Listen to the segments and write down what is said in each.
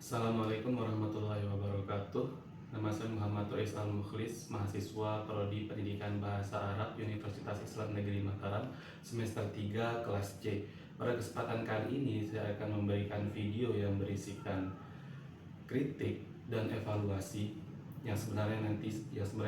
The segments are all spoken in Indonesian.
Assalamualaikum warahmatullahi wabarakatuh. Nama saya Muhammad Tois Al-Mukhlis, mahasiswa Prodi Pendidikan Bahasa Arab Universitas Islam Negeri Mataram, semester 3 kelas C. Pada kesempatan kali ini saya akan memberikan video yang berisikan kritik dan evaluasi yang sebenarnya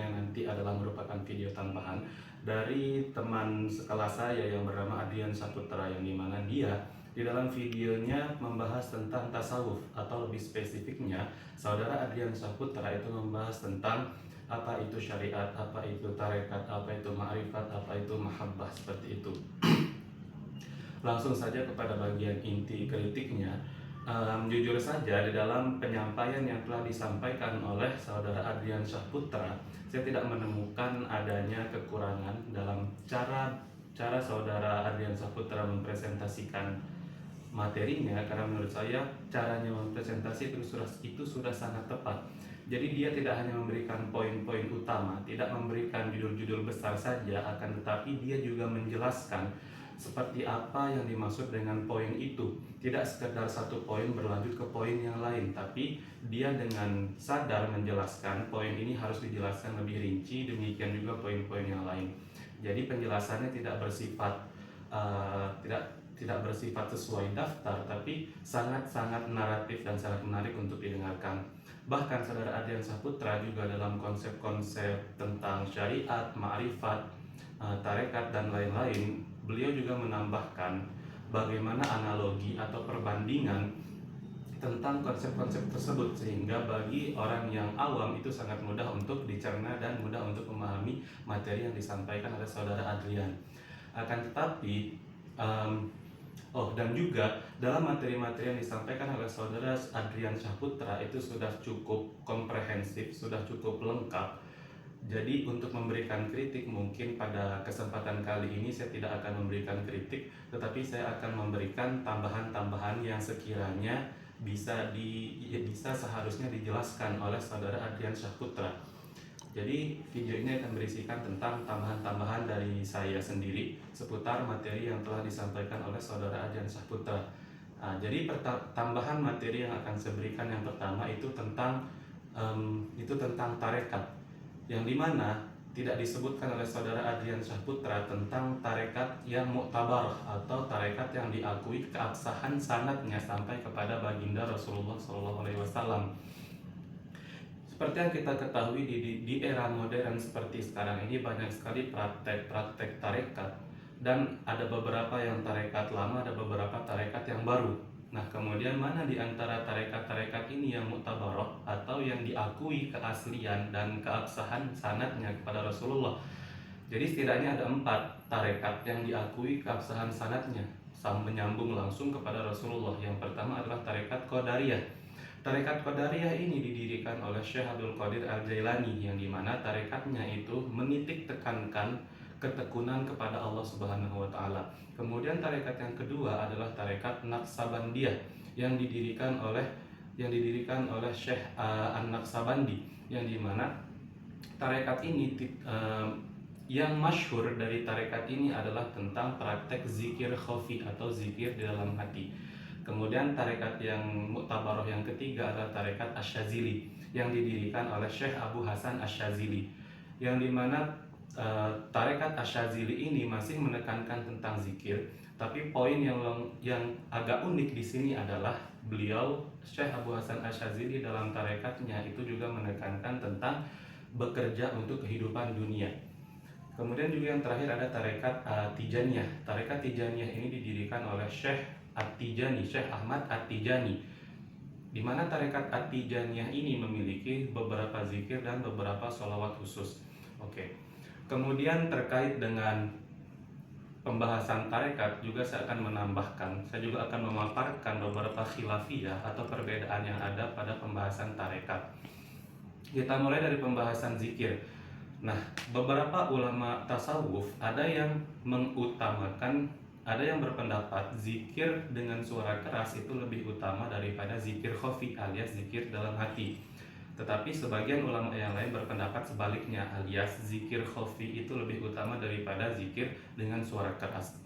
nanti adalah merupakan video tambahan dari teman sekelas saya yang bernama Adrian Saputra, yang dimana dia di dalam videonya membahas tentang tasawuf, atau lebih spesifiknya saudara Adrian Saputra itu membahas tentang apa itu syariat, apa itu tarekat, apa itu ma'rifat, apa itu mahabbah, seperti itu. Langsung saja kepada bagian inti kritiknya. Jujur saja, di dalam penyampaian yang telah disampaikan oleh saudara Adrian Saputra, saya tidak menemukan adanya kekurangan dalam cara saudara Adrian Saputra mempresentasikan materinya, karena menurut saya caranya mempresentasi itu sudah sangat tepat. Jadi dia tidak hanya memberikan poin-poin utama, tidak memberikan judul-judul besar saja, akan tetapi dia juga menjelaskan seperti apa yang dimaksud dengan poin itu. Tidak sekedar satu poin berlanjut ke poin yang lain, tapi dia dengan sadar menjelaskan poin ini harus dijelaskan lebih rinci, demikian juga poin-poin yang lain. Jadi penjelasannya tidak bersifat tidak bersifat sesuai daftar, tapi sangat-sangat naratif dan sangat menarik untuk didengarkan. Bahkan saudara Adrian Saputra juga dalam konsep-konsep tentang syariat, ma'rifat, tarekat dan lain-lain, beliau juga menambahkan bagaimana analogi atau perbandingan tentang konsep-konsep tersebut, sehingga bagi orang yang awam itu sangat mudah untuk dicerna dan mudah untuk memahami materi yang disampaikan oleh saudara Adrian. Akan tetapi dan juga dalam materi-materi yang disampaikan oleh saudara Adrian Saputra itu sudah cukup komprehensif, sudah cukup lengkap. Jadi untuk memberikan kritik, mungkin pada kesempatan kali ini saya tidak akan memberikan kritik, tetapi saya akan memberikan tambahan-tambahan yang sekiranya bisa seharusnya dijelaskan oleh saudara Adrian Saputra. Jadi video ini akan berisikan tentang tambahan-tambahan dari saya sendiri seputar materi yang telah disampaikan oleh saudara Adrian Saputra. Jadi tambahan materi yang akan saya berikan yang pertama itu tentang tarekat, yang dimana tidak disebutkan oleh saudara Adrian Saputra tentang tarekat yang muktabar atau tarekat yang diakui keabsahan sanadnya sampai kepada baginda Rasulullah SAW. Seperti yang kita ketahui di era modern seperti sekarang ini, banyak sekali praktek-praktek tarekat, dan ada beberapa yang tarekat lama, ada beberapa tarekat yang baru. Nah, kemudian mana di antara tarekat-tarekat ini yang muktabarah atau yang diakui keaslian dan keabsahan sanadnya kepada Rasulullah? Jadi setidaknya ada 4 tarekat yang diakui keabsahan sanadnya menyambung langsung kepada Rasulullah. Yang pertama adalah tarekat Qadariyah. Tarekat Qadariyah ini didirikan oleh Syekh Abdul Qadir Al-Jailani, yang dimana tarekatnya itu menitik tekankan ketekunan kepada Allah Subhanahu wa Ta'ala. Kemudian tarekat yang kedua adalah tarekat Naqsabandiyah yang didirikan oleh Syekh An-Naqsabandi, yang dimana tarekat ini yang masyhur dari tarekat ini adalah tentang praktek zikir khafi atau zikir di dalam hati. Kemudian tarekat yang muktabaroh yang ketiga adalah tarekat Asy-Syadzili yang didirikan oleh Syekh Abu Hasan Asy-Syadzili, yang dimana tarekat Asy-Syadzili ini masih menekankan tentang zikir, tapi poin yang agak unik di sini adalah beliau Syekh Abu Hasan Asy-Syadzili dalam tarekatnya itu juga menekankan tentang bekerja untuk kehidupan dunia. Kemudian juga yang terakhir ada tarekat Tijaniyah. Tarekat Tijaniyah ini didirikan oleh Syekh At-Tijani, Syekh Ahmad At-Tijani, di mana tarekat At-Tijaniyah ini memiliki beberapa zikir dan beberapa sholawat khusus. Oke. Kemudian terkait dengan pembahasan tarekat juga saya akan menambahkan, saya juga akan memaparkan beberapa khilafiyah atau perbedaan yang ada pada pembahasan tarekat. Kita mulai dari pembahasan zikir. Nah, beberapa ulama tasawuf ada yang berpendapat zikir dengan suara keras itu lebih utama daripada zikir khafi alias zikir dalam hati. Tetapi sebagian ulama yang lain berpendapat sebaliknya, alias zikir khafi itu lebih utama daripada zikir dengan suara keras.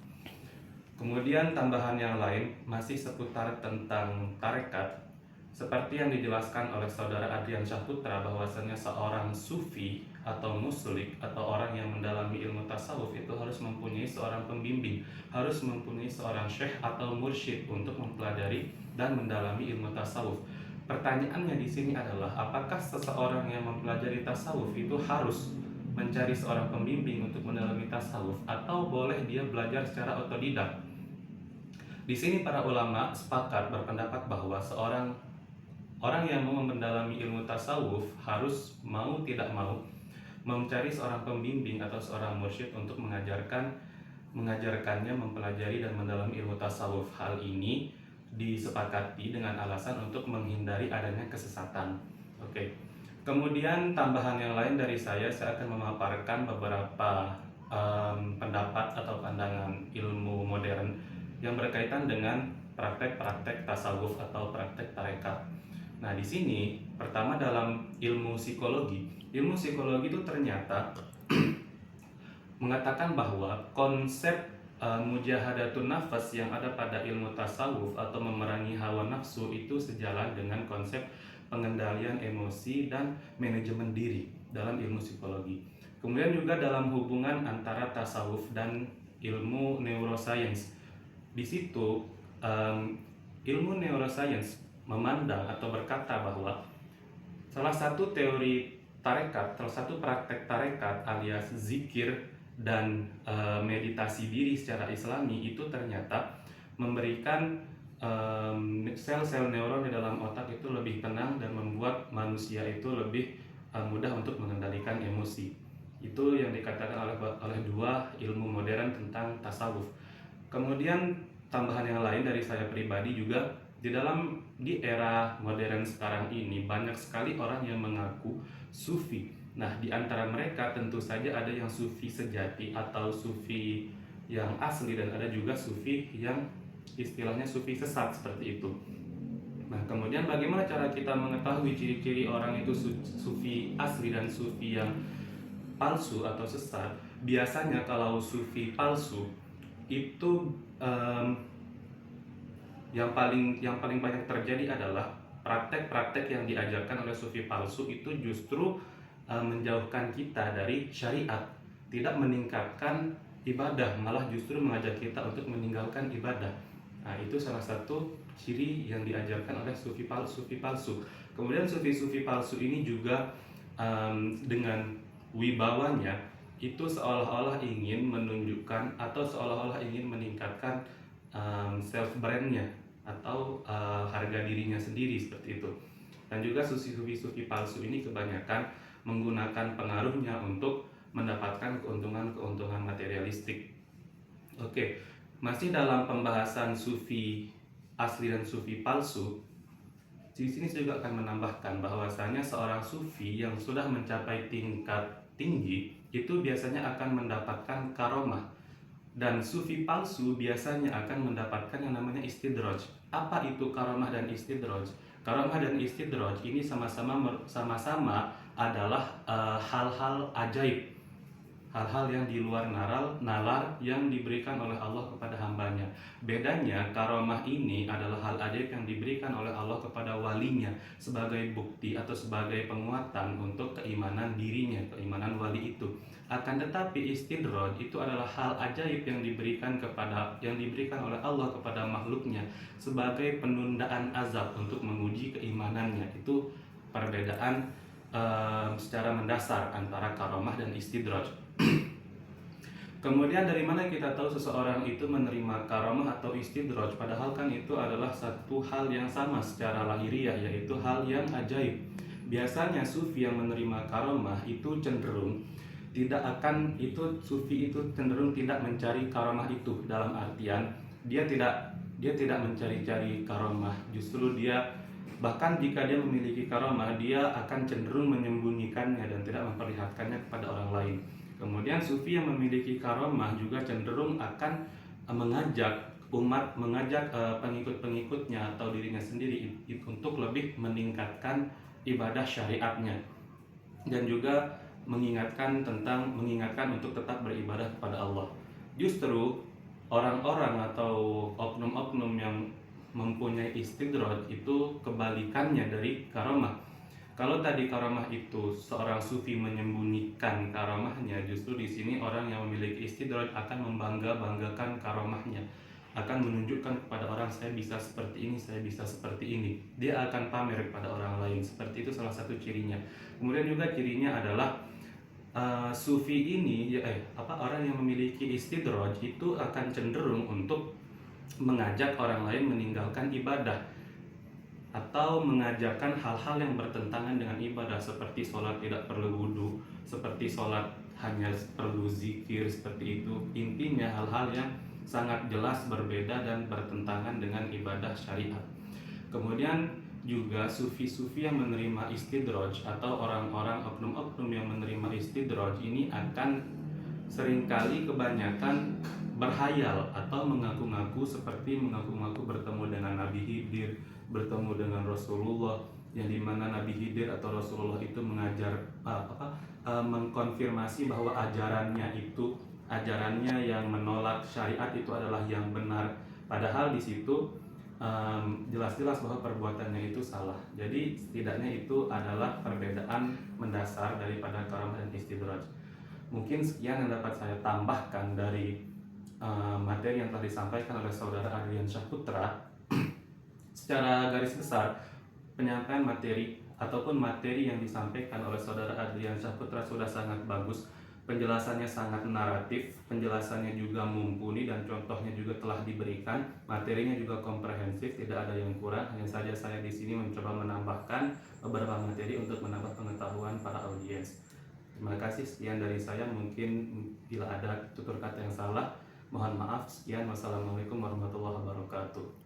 Kemudian tambahan yang lain masih seputar tentang tarekat. Seperti yang dijelaskan oleh saudara Adrian Syahputra bahwasanya seorang sufi atau muslik atau orang yang mendalami ilmu tasawuf itu harus mempunyai seorang pembimbing, harus mempunyai seorang syekh atau mursyid untuk mempelajari dan mendalami ilmu tasawuf. Pertanyaannya di sini adalah apakah seseorang yang mempelajari tasawuf itu harus mencari seorang pembimbing untuk mendalami tasawuf atau boleh dia belajar secara otodidak? Di sini para ulama sepakat berpendapat bahwa seorang orang yang mau mendalami ilmu tasawuf harus mau tidak mau mencari seorang pembimbing atau seorang mursyid untuk mengajarkannya mempelajari dan mendalami ilmu tasawuf. Hal ini disepakati dengan alasan untuk menghindari adanya kesesatan. Oke. Kemudian tambahan yang lain dari saya akan memaparkan beberapa pendapat atau pandangan ilmu modern yang berkaitan dengan praktek-praktek tasawuf atau praktek tarekat. Nah, di sini pertama dalam ilmu psikologi itu ternyata mengatakan bahwa konsep mujahadatun nafas yang ada pada ilmu tasawuf atau memerangi hawa nafsu itu sejalan dengan konsep pengendalian emosi dan manajemen diri dalam ilmu psikologi. Kemudian juga dalam hubungan antara tasawuf dan ilmu neuroscience. Di situ ilmu neuroscience memandang atau berkata bahwa salah satu teori tarekat, salah satu praktek tarekat alias zikir dan meditasi diri secara islami itu ternyata memberikan sel-sel neuron di dalam otak itu lebih tenang dan membuat manusia itu lebih mudah untuk mengendalikan emosi. Itu yang dikatakan oleh dua ilmu modern tentang tasawuf. Kemudian tambahan yang lain dari saya pribadi juga, di era modern sekarang ini banyak sekali orang yang mengaku sufi. Nah, di antara mereka tentu saja ada yang sufi sejati atau sufi yang asli dan ada juga sufi yang istilahnya sufi sesat seperti itu. Nah, kemudian bagaimana cara kita mengetahui ciri-ciri orang itu sufi asli dan sufi yang palsu atau sesat? Biasanya kalau sufi palsu itu yang paling banyak terjadi adalah praktek-praktek yang diajarkan oleh sufi palsu itu justru menjauhkan kita dari syariat, tidak meningkatkan ibadah, malah justru mengajak kita untuk meninggalkan ibadah. Nah, itu salah satu ciri yang diajarkan oleh sufi palsu. Kemudian sufi palsu ini juga dengan wibawanya itu seolah-olah ingin menunjukkan atau seolah-olah ingin meningkatkan self brandnya atau harga dirinya sendiri seperti itu. Dan juga sufi palsu ini kebanyakan menggunakan pengaruhnya untuk mendapatkan keuntungan materialistik. Oke, masih dalam pembahasan sufi asli dan sufi palsu, di sini saya juga akan menambahkan bahwasanya seorang sufi yang sudah mencapai tingkat tinggi itu biasanya akan mendapatkan karomah. Dan sufi palsu biasanya akan mendapatkan yang namanya istidraj. Apa itu karomah dan istidraj? Karomah dan istidraj ini sama-sama adalah hal-hal ajaib, hal-hal yang di luar nalar yang diberikan oleh Allah kepada hambanya. Bedanya, karomah ini adalah hal ajaib yang diberikan oleh Allah kepada walinya sebagai bukti atau sebagai penguatan untuk keimanan dirinya, keimanan wali itu. Akan tetapi istidraj itu adalah hal ajaib yang diberikan oleh Allah kepada makhluknya sebagai penundaan azab untuk menguji keimanannya. Itu perbedaan secara mendasar antara karomah dan istidraj. Kemudian dari mana kita tahu seseorang itu menerima karomah atau istidraj, padahal kan itu adalah satu hal yang sama secara lahiriah, yaitu hal yang ajaib. Biasanya sufi yang menerima karomah itu cenderung sufi itu cenderung tidak mencari karomah itu, dalam artian dia tidak mencari-cari karomah, justru dia bahkan jika dia memiliki karomah, dia akan cenderung menyembunyikannya dan tidak memperlihatkannya kepada orang lain. Kemudian sufi yang memiliki karomah juga cenderung akan mengajak pengikut-pengikutnya atau dirinya sendiri untuk lebih meningkatkan ibadah syariatnya, dan juga mengingatkan untuk tetap beribadah kepada Allah. Justru orang-orang atau oknum-oknum yang mempunyai istidraj itu kebalikannya dari karomah. Kalau tadi karomah itu seorang sufi menyembunyikan karomahnya, justru di sini orang yang memiliki istidraj akan membangga-banggakan karomahnya, akan menunjukkan kepada orang, saya bisa seperti ini, saya bisa seperti ini. Dia akan pamer kepada orang lain. Seperti itu salah satu cirinya. Kemudian juga cirinya adalah sufi ini orang yang memiliki istidraj itu akan cenderung untuk mengajak orang lain meninggalkan ibadah atau mengajarkan hal-hal yang bertentangan dengan ibadah, seperti sholat tidak perlu wudhu, seperti sholat hanya perlu zikir, seperti itu. Intinya hal-hal yang sangat jelas berbeda dan bertentangan dengan ibadah syariat. Kemudian juga sufi-sufi yang menerima istidraj atau orang-orang oknum-oknum yang menerima istidraj ini akan seringkali kebanyakan berhayal atau mengaku-ngaku seperti mengaku-ngaku bertemu dengan Nabi Khidir, bertemu dengan Rasulullah, yang dimana Nabi Khidir atau Rasulullah itu mengajar mengkonfirmasi bahwa ajarannya yang menolak syariat itu adalah yang benar, padahal di situ jelas-jelas bahwa perbuatannya itu salah. Jadi setidaknya itu adalah perbedaan mendasar daripada karamah dan istidraj. Mungkin sekian yang dapat saya tambahkan dari materi yang telah disampaikan oleh saudara Adrian Syahputra. Secara garis besar, penyampaian materi ataupun materi yang disampaikan oleh saudara Adrian Syahputra sudah sangat bagus. Penjelasannya sangat naratif, penjelasannya juga mumpuni, dan contohnya juga telah diberikan. Materinya juga komprehensif, tidak ada yang kurang. Hanya saja saya di sini mencoba menambahkan beberapa materi untuk menambah pengetahuan para audiens. Terima kasih, sekian dari saya. Mungkin bila ada tutur kata yang salah, mohon maaf. Sekian, wassalamualaikum warahmatullahi wabarakatuh.